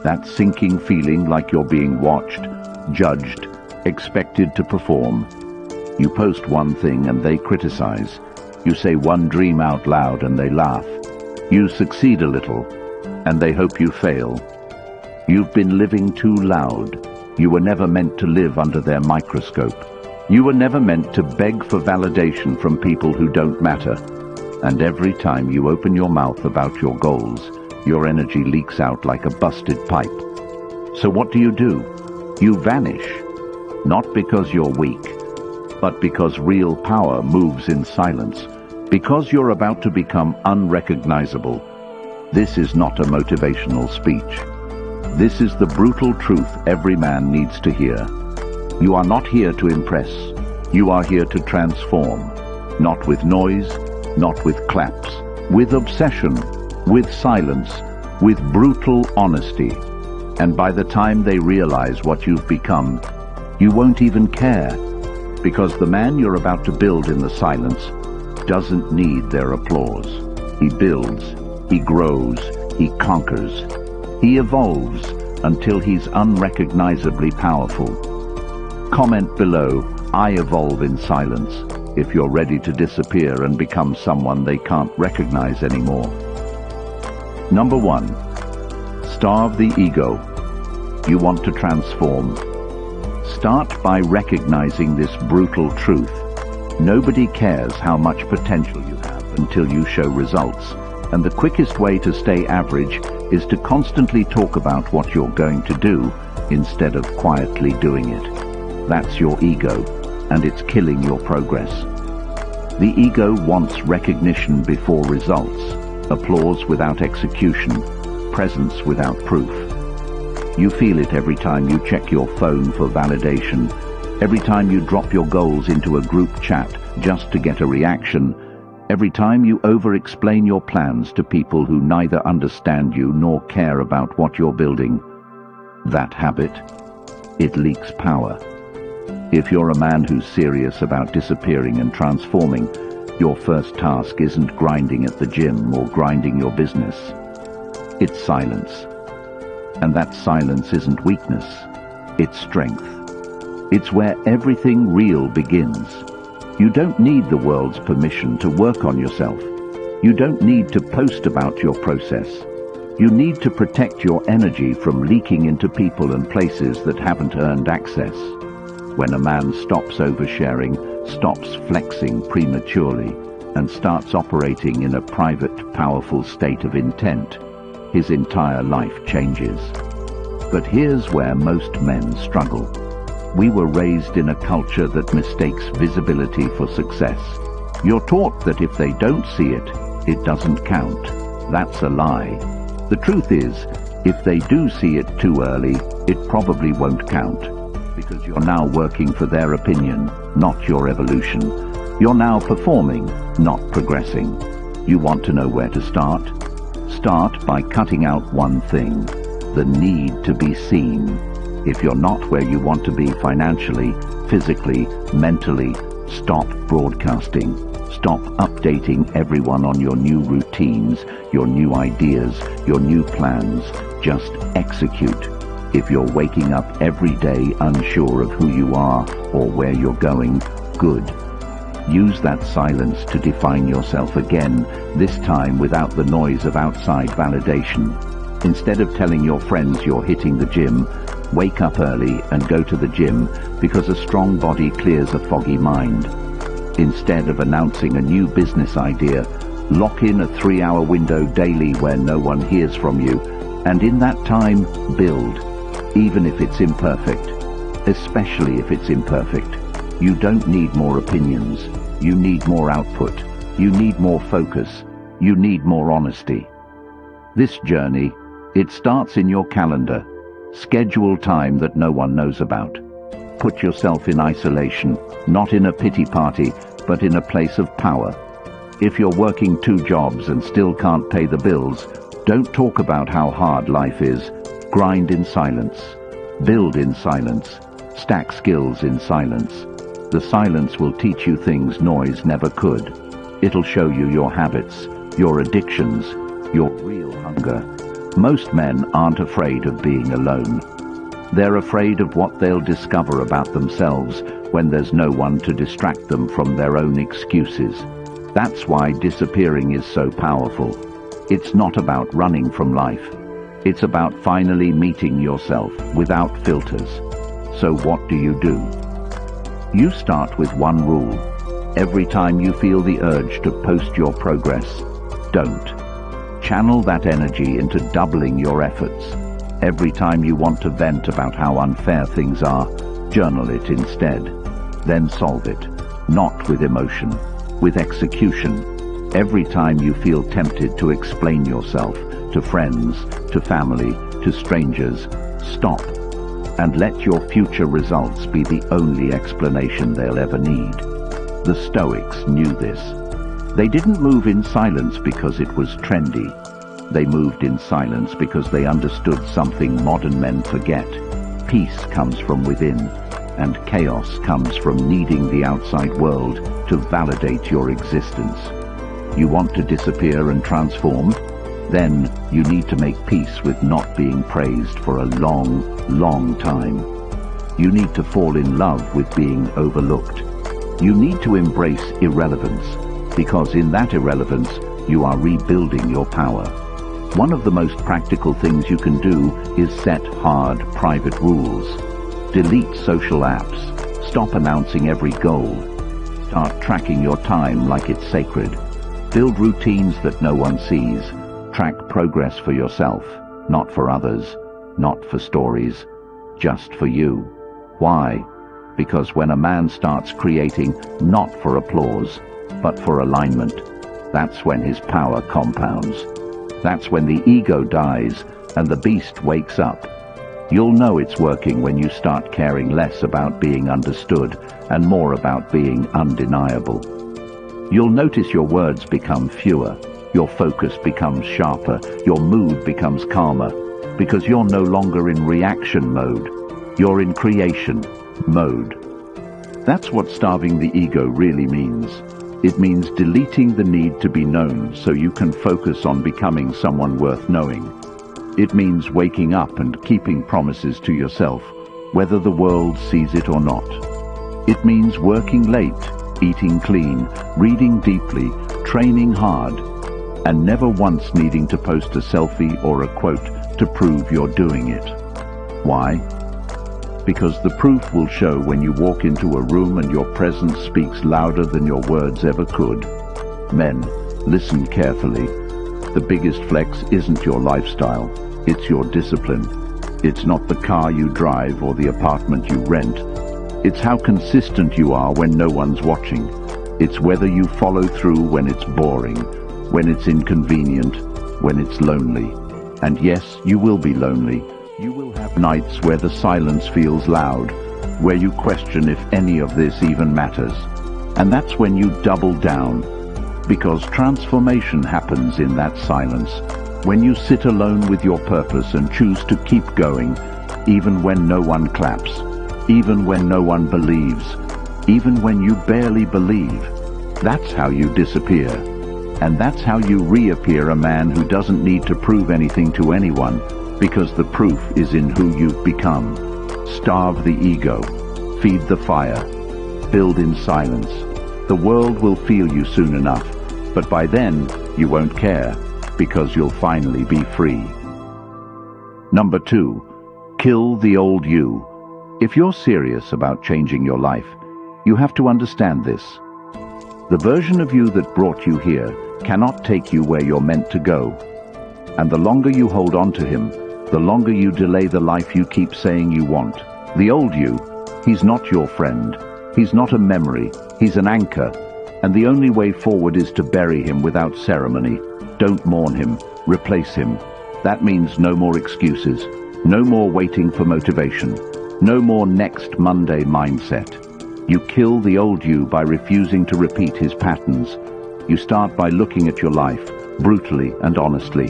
That sinking feeling like you're being watched, judged, expected to perform. You post one thing and they criticize. You say one dream out loud and they laugh. You succeed a little and they hope you fail. You've been living too loud. You were never meant to live under their microscope. You were never meant to beg for validation from people who don't matter. And every time you open your mouth about your goals, your energy leaks out like a busted pipe. So what do? You vanish. Not because you're weak, but because real power moves in silence. Because you're about to become unrecognizable. This is not a motivational speech. This is the brutal truth every man needs to hear. You are not here to impress. You are here to transform. Not with noise, not with claps. With obsession, with silence, with brutal honesty. And by the time they realize what you've become, you won't even care. Because the man you're about to build in the silence doesn't need their applause. He builds, he grows, he conquers. He evolves until he's unrecognizably powerful. Comment below, I evolve in silence, if you're ready to disappear and become someone they can't recognize anymore. Number 1. Starve the ego. You want to transform. Start by recognizing this brutal truth. Nobody cares how much potential you have until you show results. And the quickest way to stay average is to constantly talk about what you're going to do instead of quietly doing it. That's your ego, and it's killing your progress. The ego wants recognition before results, applause without execution, presence without proof. You feel it every time you check your phone for validation, every time you drop your goals into a group chat just to get a reaction, every time you over-explain your plans to people who neither understand you nor care about what you're building. That habit, it leaks power. If you're a man who's serious about disappearing and transforming, your first task isn't grinding at the gym or grinding your business. It's silence. And that silence isn't weakness, it's strength. It's where everything real begins. You don't need the world's permission to work on yourself. You don't need to post about your process. You need to protect your energy from leaking into people and places that haven't earned access. When a man stops oversharing, stops flexing prematurely, and starts operating in a private, powerful state of intent, his entire life changes. But here's where most men struggle. We were raised in a culture that mistakes visibility for success. You're taught that if they don't see it, it doesn't count. That's a lie. The truth is, if they do see it too early, it probably won't count. Because you're now working for their opinion, not your evolution. You're now performing, not progressing. You want to know where to start? Start by cutting out one thing, the need to be seen. If you're not where you want to be financially, physically, mentally, stop broadcasting. Stop updating everyone on your new routines, your new ideas, your new plans. Just execute. If you're waking up every day unsure of who you are or where you're going, good. Use that silence to define yourself again, this time without the noise of outside validation. Instead of telling your friends you're hitting the gym, wake up early and go to the gym because a strong body clears a foggy mind. Instead of announcing a new business idea, lock in a 3-hour window daily where no one hears from you, and in that time, build. Even if it's imperfect, especially if it's imperfect. You don't need more opinions. You need more output. You need more focus. You need more honesty. This journey, it starts in your calendar. Schedule time that no one knows about. Put yourself in isolation, not in a pity party, but in a place of power. If you're working 2 jobs and still can't pay the bills, don't talk about how hard life is. Grind in silence. Build in silence. Stack skills in silence. The silence will teach you things noise never could. It'll show you your habits, your addictions, your real hunger. Most men aren't afraid of being alone. They're afraid of what they'll discover about themselves when there's no one to distract them from their own excuses. That's why disappearing is so powerful. It's not about running from life. It's about finally meeting yourself without filters. So what do? You start with one rule. Every time you feel the urge to post your progress, don't. Channel that energy into doubling your efforts. Every time you want to vent about how unfair things are, journal it instead. Then solve it, not with emotion, with execution. Every time you feel tempted to explain yourself to friends, to family, to strangers, stop and let your future results be the only explanation they'll ever need. The Stoics knew this. They didn't move in silence because it was trendy. They moved in silence because they understood something modern men forget. Peace comes from within, and chaos comes from needing the outside world to validate your existence. You want to disappear and transform? Then you need to make peace with not being praised for a long, long time. You need to fall in love with being overlooked. You need to embrace irrelevance, because in that irrelevance you are rebuilding your power. One of the most practical things you can do is set hard, private rules. Delete social apps. Stop announcing every goal. Start tracking your time like it's sacred. Build routines that no one sees. Track progress for yourself, not for others, not for stories, just for you. Why? Because when a man starts creating not for applause, but for alignment, that's when his power compounds. That's when the ego dies and the beast wakes up. You'll know it's working when you start caring less about being understood and more about being undeniable. You'll notice your words become fewer. Your focus becomes sharper, your mood becomes calmer, because you're no longer in reaction mode, you're in creation mode. That's what starving the ego really means. It means deleting the need to be known so you can focus on becoming someone worth knowing. It means waking up and keeping promises to yourself, whether the world sees it or not. It means working late, eating clean, reading deeply, training hard, and never once needing to post a selfie or a quote to prove you're doing it. Why? Because the proof will show when you walk into a room and your presence speaks louder than your words ever could. Men, listen carefully. The biggest flex isn't your lifestyle, it's your discipline. It's not the car you drive or the apartment you rent. It's how consistent you are when no one's watching. It's whether you follow through when it's boring, when it's inconvenient, when it's lonely. And yes, you will be lonely. You will have nights where the silence feels loud, where you question if any of this even matters. And that's when you double down, because transformation happens in that silence, when you sit alone with your purpose and choose to keep going, even when no one claps, even when no one believes, even when you barely believe. That's how you disappear. And that's how you reappear, a man who doesn't need to prove anything to anyone, because the proof is in who you've become. Starve the ego. Feed the fire. Build in silence. The world will feel you soon enough, but by then you won't care, because you'll finally be free. Number 2, kill the old you. If you're serious about changing your life, you have to understand this. The version of you that brought you here cannot take you where you're meant to go. And the longer you hold on to him, the longer you delay the life you keep saying you want. The old you, he's not your friend. He's not a memory. He's an anchor. And the only way forward is to bury him without ceremony. Don't mourn him. Replace him. That means no more excuses. No more waiting for motivation. No more next Monday mindset. You kill the old you by refusing to repeat his patterns. You start by looking at your life, brutally and honestly.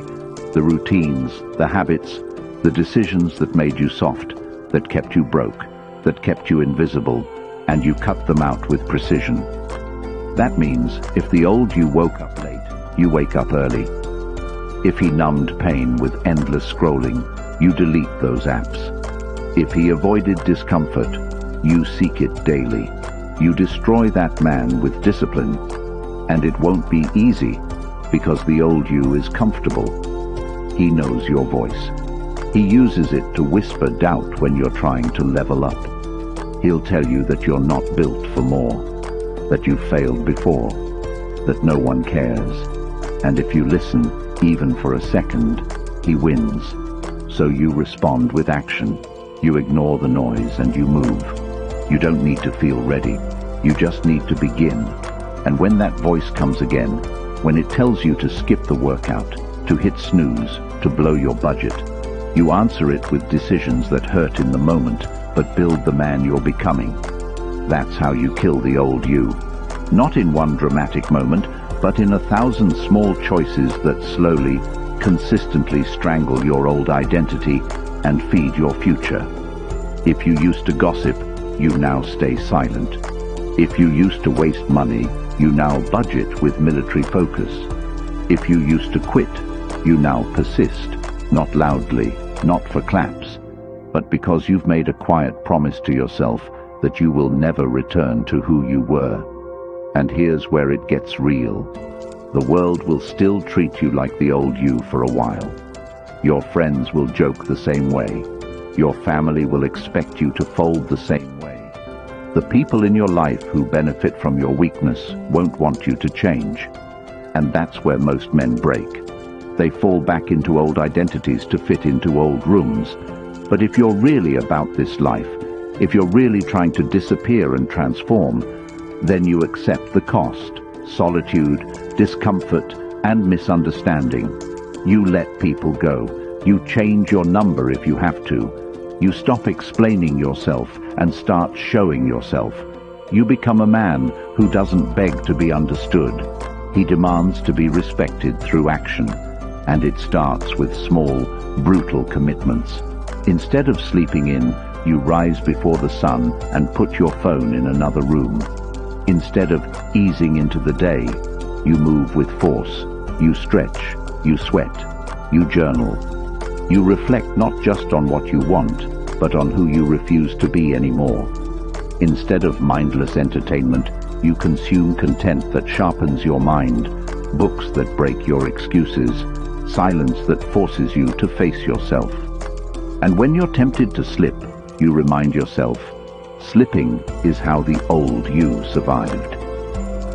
The routines, the habits, the decisions that made you soft, that kept you broke, that kept you invisible, and you cut them out with precision. That means if the old you woke up late, you wake up early. If he numbed pain with endless scrolling, you delete those apps. If he avoided discomfort, you seek it daily. You destroy that man with discipline, and it won't be easy because the old you is comfortable. He knows your voice. He uses it to whisper doubt when you're trying to level up. He'll tell you that you're not built for more, that you failed before, that no one cares. And if you listen, even for a second, he wins. So you respond with action. You ignore the noise and you move. You don't need to feel ready. You just need to begin. And when that voice comes again, when it tells you to skip the workout, to hit snooze, to blow your budget, you answer it with decisions that hurt in the moment, but build the man you're becoming. That's how you kill the old you. Not in one dramatic moment, but in 1,000 small choices that slowly, consistently strangle your old identity and feed your future. If you used to gossip, you now stay silent. If you used to waste money, you now budget with military focus. If you used to quit, you now persist, not loudly, not for claps, but because you've made a quiet promise to yourself that you will never return to who you were. And here's where it gets real. The world will still treat you like the old you for a while. Your friends will joke the same way. Your family will expect you to fold the same way. The people in your life who benefit from your weakness won't want you to change. And that's where most men break. They fall back into old identities to fit into old rooms. But if you're really about this life, if you're really trying to disappear and transform, then you accept the cost, solitude, discomfort, and misunderstanding. You let people go. You change your number if you have to. You stop explaining yourself and start showing yourself. You become a man who doesn't beg to be understood. He demands to be respected through action. And it starts with small, brutal commitments. Instead of sleeping in, you rise before the sun and put your phone in another room. Instead of easing into the day, you move with force. You stretch, you sweat, you journal. You reflect not just on what you want, but on who you refuse to be anymore. Instead of mindless entertainment, you consume content that sharpens your mind, books that break your excuses, silence that forces you to face yourself. And when you're tempted to slip, you remind yourself, slipping is how the old you survived.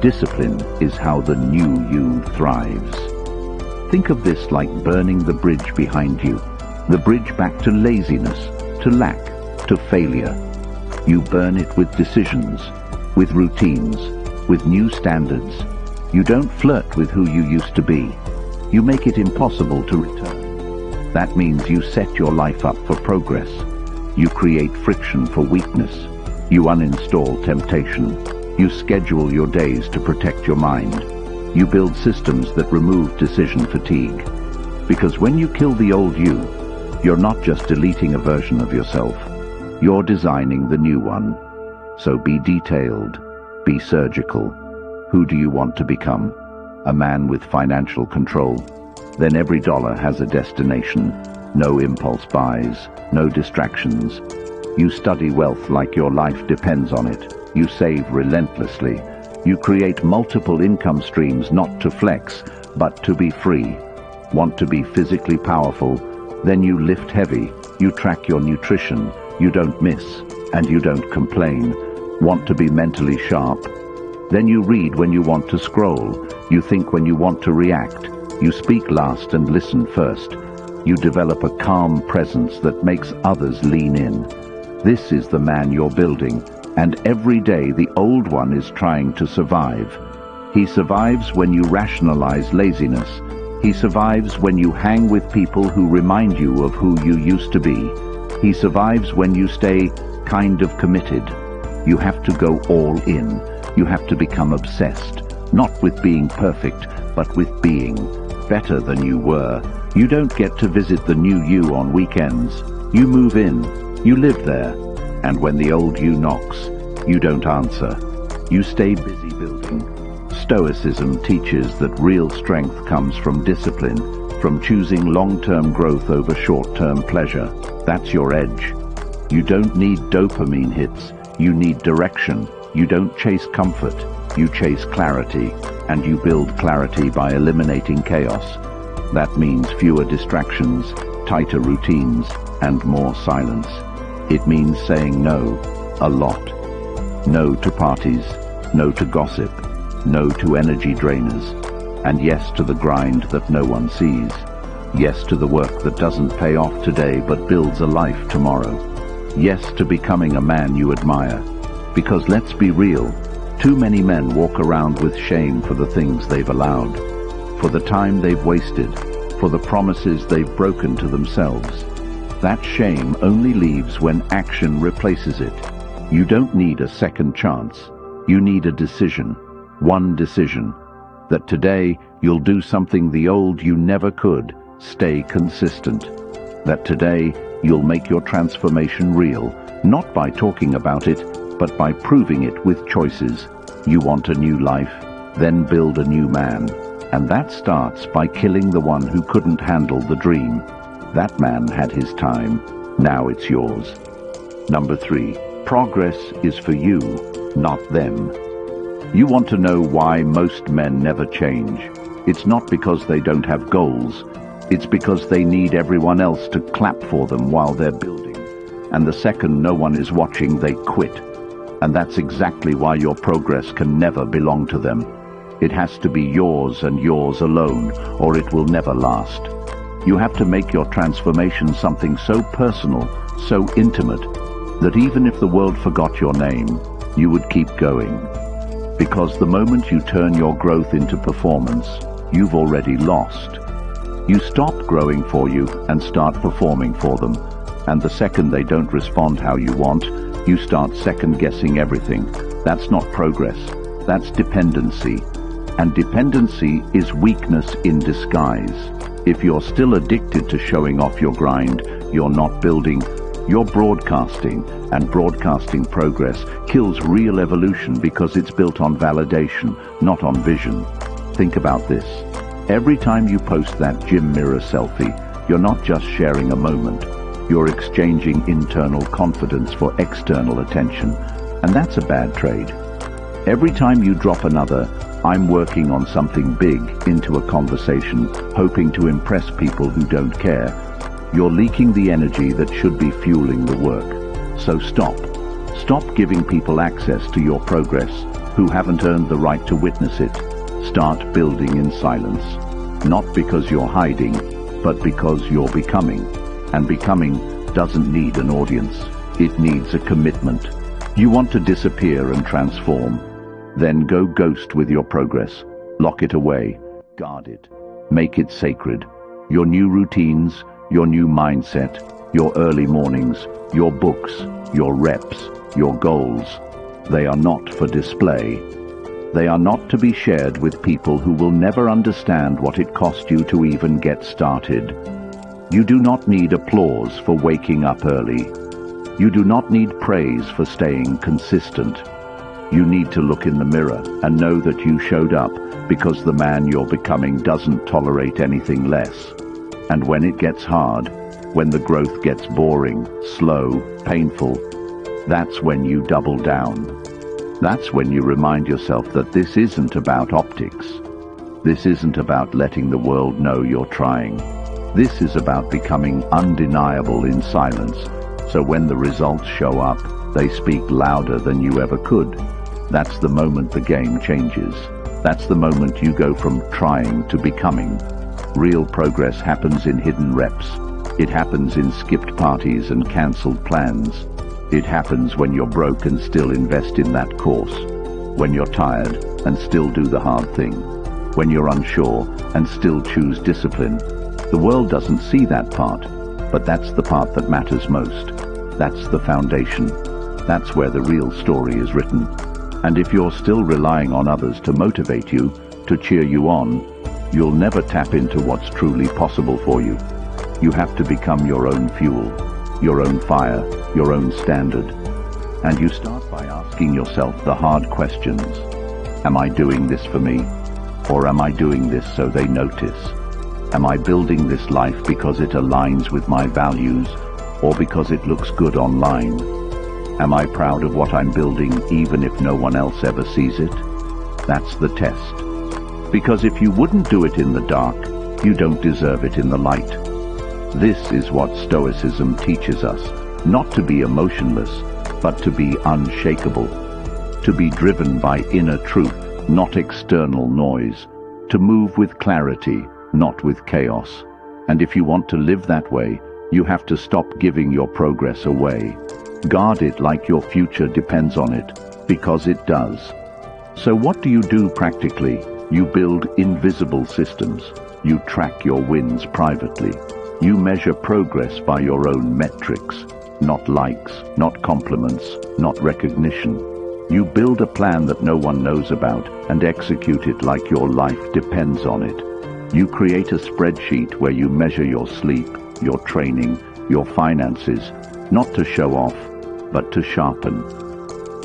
Discipline is how the new you thrives. Think of this like burning the bridge behind you, the bridge back to laziness, to lack, to failure. You burn it with decisions, with routines, with new standards. You don't flirt with who you used to be. You make it impossible to return. That means you set your life up for progress. You create friction for weakness. You uninstall temptation. You schedule your days to protect your mind. You build systems that remove decision fatigue. Because when you kill the old you, you're not just deleting a version of yourself. You're designing the new one. So be detailed. Be surgical. Who do you want to become? A man with financial control? Then every dollar has a destination. No impulse buys, no distractions. You study wealth like your life depends on it. You save relentlessly. You create multiple income streams not to flex, but to be free. Want to be physically powerful? Then you lift heavy. You track your nutrition. You don't miss, and you don't complain. Want to be mentally sharp? Then you read when you want to scroll. You think when you want to react. You speak last and listen first. You develop a calm presence that makes others lean in. This is the man you're building, and every day the old one is trying to survive. He survives when you rationalize laziness. He survives when you hang with people who remind you of who you used to be. He survives when you stay kind of committed. You have to go all in. You have to become obsessed, not with being perfect, but with being better than you were. You don't get to visit the new you on weekends. You move in. You live there. And when the old you knocks, you don't answer. You stay busy building. Stoicism teaches that real strength comes from discipline, from choosing long-term growth over short-term pleasure. That's your edge. You don't need dopamine hits, you need direction. You don't chase comfort, you chase clarity, and you build clarity by eliminating chaos. That means fewer distractions, tighter routines, and more silence. It means saying no, a lot. No to parties, no to gossip, no to energy drainers, and yes to the grind that no one sees. Yes to the work that doesn't pay off today but builds a life tomorrow. Yes to becoming a man you admire. Because let's be real, too many men walk around with shame for the things they've allowed, for the time they've wasted, for the promises they've broken to themselves. That shame only leaves when action replaces it. You don't need a second chance. You need a decision. One decision. That today you'll do something the old you never could. Stay consistent. That today you'll make your transformation real, not by talking about it, but by proving it with choices. You want a new life, then build a new man. And that starts by killing the one who couldn't handle the dream. That man had his time. Now it's yours. Number 3. Progress is for you, not them. You want to know why most men never change. It's not because they don't have goals. It's because they need everyone else to clap for them while they're building. And the second no one is watching, they quit. And that's exactly why your progress can never belong to them. It has to be yours and yours alone, or it will never last. You have to make your transformation something so personal, so intimate, that even if the world forgot your name, you would keep going. Because the moment you turn your growth into performance, you've already lost. You stop growing for you and start performing for them. And the second they don't respond how you want, you start second-guessing everything. That's not progress. That's dependency. And dependency is weakness in disguise. If you're still addicted to showing off your grind, you're not building, you're broadcasting. And broadcasting progress kills real evolution because it's built on validation, not on vision. Think about this. Every time you post that gym mirror selfie, you're not just sharing a moment. You're exchanging internal confidence for external attention, and that's a bad trade. Every time you drop another, "I'm working on something big" into a conversation, hoping to impress people who don't care, you're leaking the energy that should be fueling the work. So stop. Stop giving people access to your progress who haven't earned the right to witness it. Start building in silence. Not because you're hiding, but because you're becoming. And becoming doesn't need an audience. It needs a commitment. You want to disappear and transform. Then go ghost with your progress. Lock it away. Guard it. Make it sacred. Your new routines, your new mindset, your early mornings, your books, your reps, your goals. They are not for display. They are not to be shared with people who will never understand what it cost you to even get started. You do not need applause for waking up early. You do not need praise for staying consistent. You need to look in the mirror and know that you showed up because the man you're becoming doesn't tolerate anything less. And when it gets hard, when the growth gets boring, slow, painful, that's when you double down. That's when you remind yourself that this isn't about optics. This isn't about letting the world know you're trying. This is about becoming undeniable in silence, so when the results show up, they speak louder than you ever could. That's the moment the game changes. That's the moment you go from trying to becoming. Real progress happens in hidden reps. It happens in skipped parties and cancelled plans. It happens when you're broke and still invest in that course. When you're tired and still do the hard thing. When you're unsure and still choose discipline. The world doesn't see that part, but that's the part that matters most. That's the foundation. That's where the real story is written. And if you're still relying on others to motivate you, to cheer you on, you'll never tap into what's truly possible for you. You have to become your own fuel, your own fire, your own standard. And you start by asking yourself the hard questions. Am I doing this for me? Or am I doing this so they notice? Am I building this life because it aligns with my values or because it looks good online? Am I proud of what I'm building even if no one else ever sees it? That's the test. Because if you wouldn't do it in the dark, you don't deserve it in the light. This is what Stoicism teaches us, not to be emotionless, but to be unshakable, to be driven by inner truth, not external noise, to move with clarity, not with chaos. And if you want to live that way, you have to stop giving your progress away. Guard it like your future depends on it, because it does. So what do you do practically? You build invisible systems. You track your wins privately. You measure progress by your own metrics, not likes, not compliments, not recognition. You build a plan that no one knows about and execute it like your life depends on it. You create a spreadsheet where you measure your sleep, your training, your finances, not to show off, but to sharpen.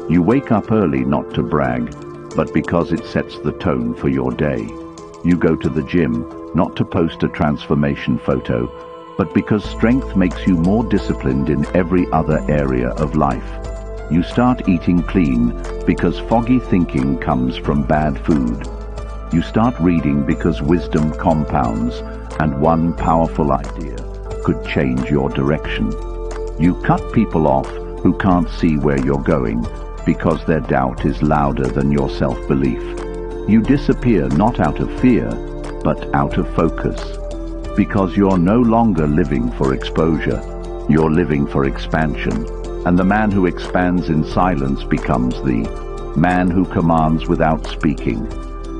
You wake up early not to brag, but because it sets the tone for your day. You go to the gym, not to post a transformation photo, but because strength makes you more disciplined in every other area of life. You start eating clean because foggy thinking comes from bad food. You start reading because wisdom compounds, and one powerful idea could change your direction. You cut people off who can't see where you're going because their doubt is louder than your self-belief. You disappear not out of fear, but out of focus. Because you're no longer living for exposure, you're living for expansion. And the man who expands in silence becomes the man who commands without speaking.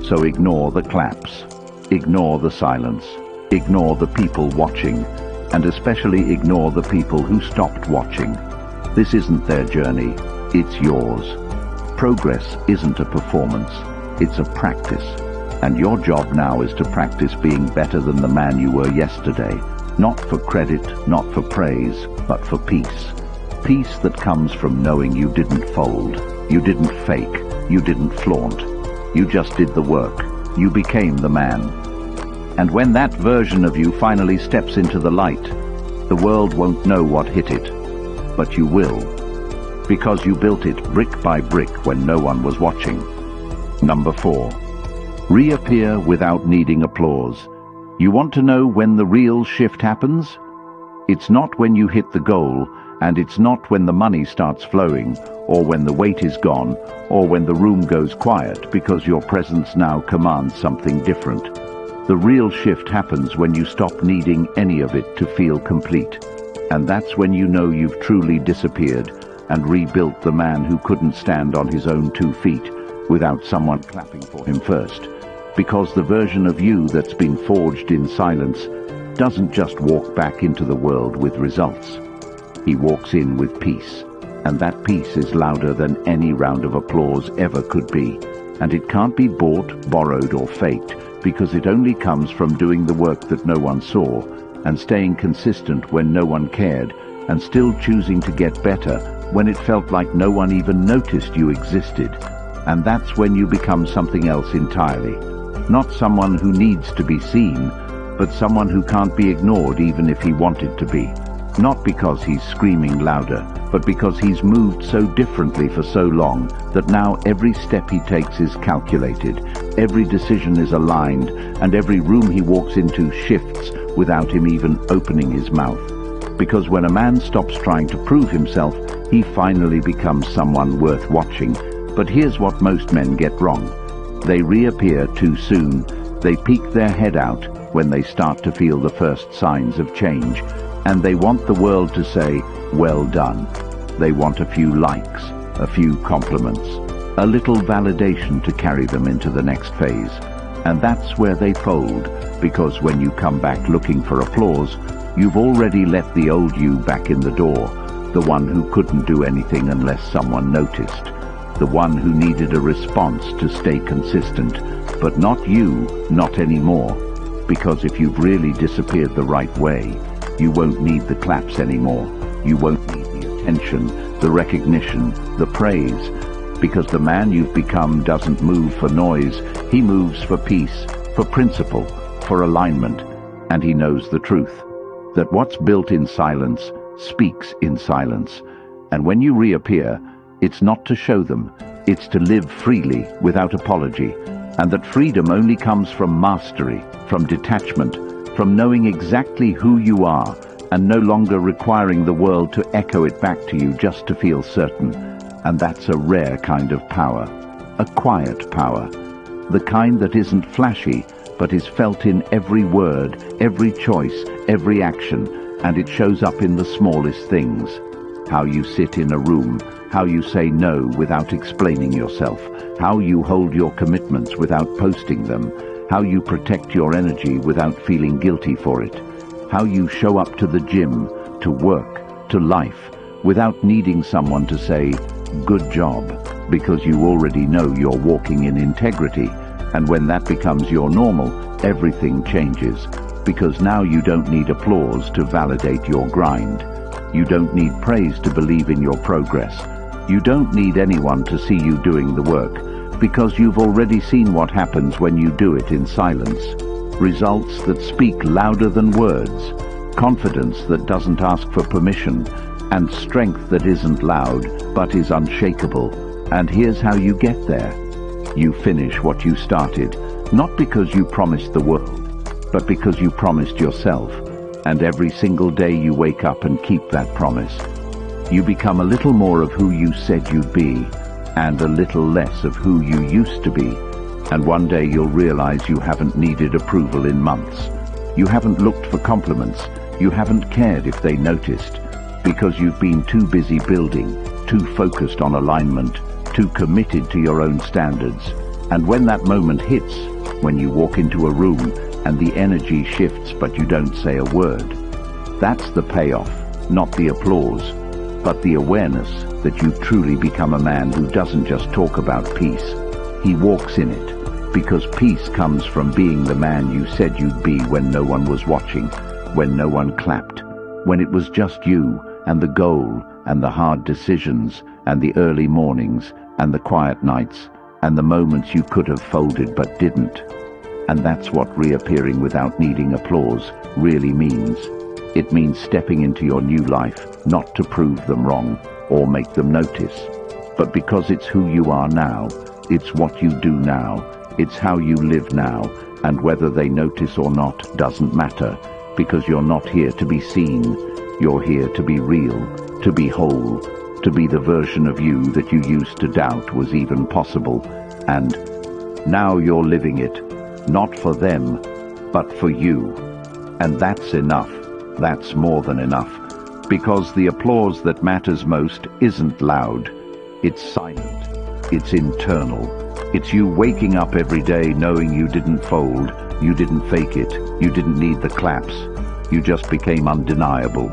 So ignore the claps, ignore the silence, ignore the people watching, and especially ignore the people who stopped watching. This isn't their journey, it's yours. Progress isn't a performance, it's a practice. And your job now is to practice being better than the man you were yesterday. Not for credit, not for praise, but for peace. Peace that comes from knowing you didn't fold, you didn't fake, you didn't flaunt. You just did the work. You became the man. And when that version of you finally steps into the light, the world won't know what hit it, but you will. Because you built it brick by brick when no one was watching. Number 4. Reappear without needing applause. You want to know when the real shift happens? It's not when you hit the goal, and it's not when the money starts flowing, or when the weight is gone, or when the room goes quiet because your presence now commands something different. The real shift happens when you stop needing any of it to feel complete. And that's when you know you've truly disappeared and rebuilt the man who couldn't stand on his own 2 feet without someone clapping for him first. Because the version of you that's been forged in silence doesn't just walk back into the world with results. He walks in with peace, and that peace is louder than any round of applause ever could be. And it can't be bought, borrowed, or faked, because it only comes from doing the work that no one saw, and staying consistent when no one cared, and still choosing to get better when it felt like no one even noticed you existed. And that's when you become something else entirely. Not someone who needs to be seen, but someone who can't be ignored even if he wanted to be. Not because he's screaming louder, but because he's moved so differently for so long that now every step he takes is calculated, every decision is aligned, and every room he walks into shifts without him even opening his mouth. Because when a man stops trying to prove himself, he finally becomes someone worth watching. But here's what most men get wrong. They reappear too soon. They peek their head out when they start to feel the first signs of change. And they want the world to say, well done. They want a few likes, a few compliments, a little validation to carry them into the next phase. And that's where they fold, because when you come back looking for applause, you've already let the old you back in the door, the one who couldn't do anything unless someone noticed, the one who needed a response to stay consistent, but not you, not anymore. Because if you've really disappeared the right way, you won't need the claps anymore. You won't need the attention, the recognition, the praise. Because the man you've become doesn't move for noise. He moves for peace, for principle, for alignment. and he knows the truth, that what's built in silence speaks in silence. And when you reappear, it's not to show them, it's to live freely without apology, and that freedom only comes from mastery, from detachment, from knowing exactly who you are, and no longer requiring the world to echo it back to you just to feel certain. And that's a rare kind of power, a quiet power, the kind that isn't flashy, but is felt in every word, every choice, every action, and it shows up in the smallest things. How you sit in a room, how you say no without explaining yourself, how you hold your commitments without posting them, how you protect your energy without feeling guilty for it, how you show up to the gym, to work, to life, without needing someone to say, "Good job," because you already know you're walking in integrity. And when that becomes your normal, everything changes, because now you don't need applause to validate your grind. You don't need praise to believe in your progress. You don't need anyone to see you doing the work, because you've already seen what happens when you do it in silence. Results that speak louder than words, confidence that doesn't ask for permission, and strength that isn't loud but is unshakable. And here's how you get there. You finish what you started, not because you promised the world, but because you promised yourself. And every single day you wake up and keep that promise. You become a little more of who you said you'd be, and a little less of who you used to be. And one day you'll realize you haven't needed approval in months. You haven't looked for compliments. You haven't cared if they noticed, because you've been too busy building, too focused on alignment, too committed to your own standards. And when that moment hits, when you walk into a room and the energy shifts but you don't say a word, that's the payoff, not the applause, but the awareness that you've truly become a man who doesn't just talk about peace. He walks in it, because peace comes from being the man you said you'd be when no one was watching, when no one clapped, when it was just you and the goal and the hard decisions and the early mornings and the quiet nights and the moments you could have folded but didn't. And that's what reappearing without needing applause really means. It means stepping into your new life, not to prove them wrong or make them notice, but because it's who you are now, it's what you do now, it's how you live now, and whether they notice or not doesn't matter, because you're not here to be seen, you're here to be real, to be whole, to be the version of you that you used to doubt was even possible. And now you're living it, not for them, but for you. And that's enough. That's more than enough. Because the applause that matters most isn't loud. It's silent. It's internal. It's you waking up every day knowing you didn't fold, you didn't fake it, you didn't need the claps. You just became undeniable.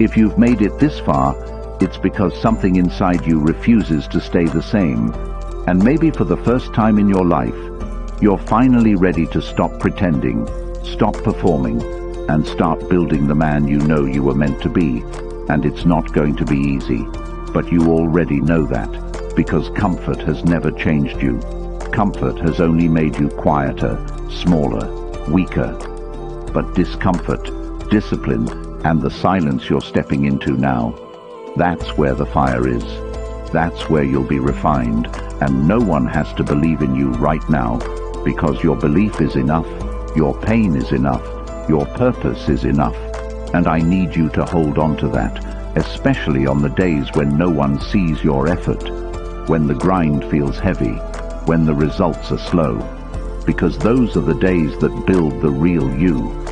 If you've made it this far, it's because something inside you refuses to stay the same. And maybe for the first time in your life, you're finally ready to stop pretending, stop performing, and start building the man you know you were meant to be. And it's not going to be easy, but you already know that, because comfort has never changed you. Comfort has only made you quieter, smaller, weaker. But discomfort, discipline, and the silence you're stepping into now, that's where the fire is. That's where you'll be refined, and no one has to believe in you right now, because your belief is enough, your pain is enough, your purpose is enough, and I need you to hold on to that, especially on the days when no one sees your effort, when the grind feels heavy, when the results are slow, because those are the days that build the real you,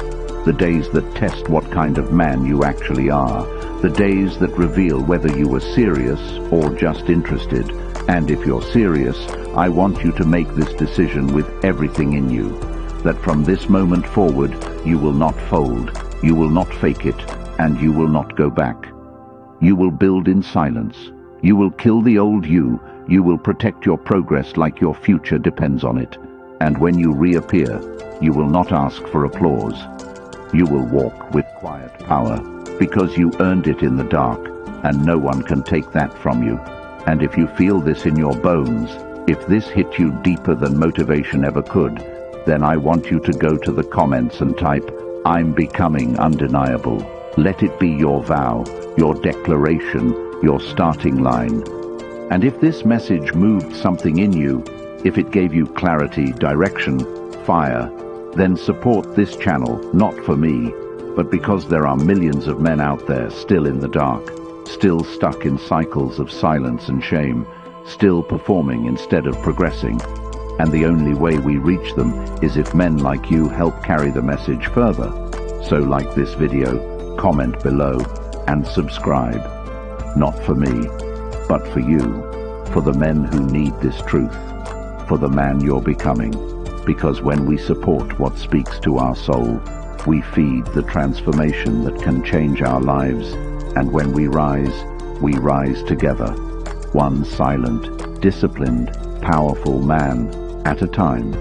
the days that test what kind of man you actually are, the days that reveal whether you were serious or just interested. And if you're serious, I want you to make this decision with everything in you, that from this moment forward, you will not fold, you will not fake it, and you will not go back. You will build in silence. You will kill the old you. You will protect your progress like your future depends on it. And when you reappear, you will not ask for applause. You will walk with quiet power, because you earned it in the dark, and no one can take that from you. And if you feel this in your bones, if this hit you deeper than motivation ever could, then I want you to go to the comments and type, I'm becoming undeniable. Let it be your vow, your declaration, your starting line. And if this message moved something in you, if it gave you clarity, direction, fire, then support this channel, not for me, but because there are millions of men out there still in the dark, still stuck in cycles of silence and shame, still performing instead of progressing. And the only way we reach them is if men like you help carry the message further. So like this video, comment below, and subscribe. Not for me, but for you, for the men who need this truth, for the man you're becoming. Because when we support what speaks to our soul, we feed the transformation that can change our lives. And when we rise together, one silent, disciplined, powerful man at a time.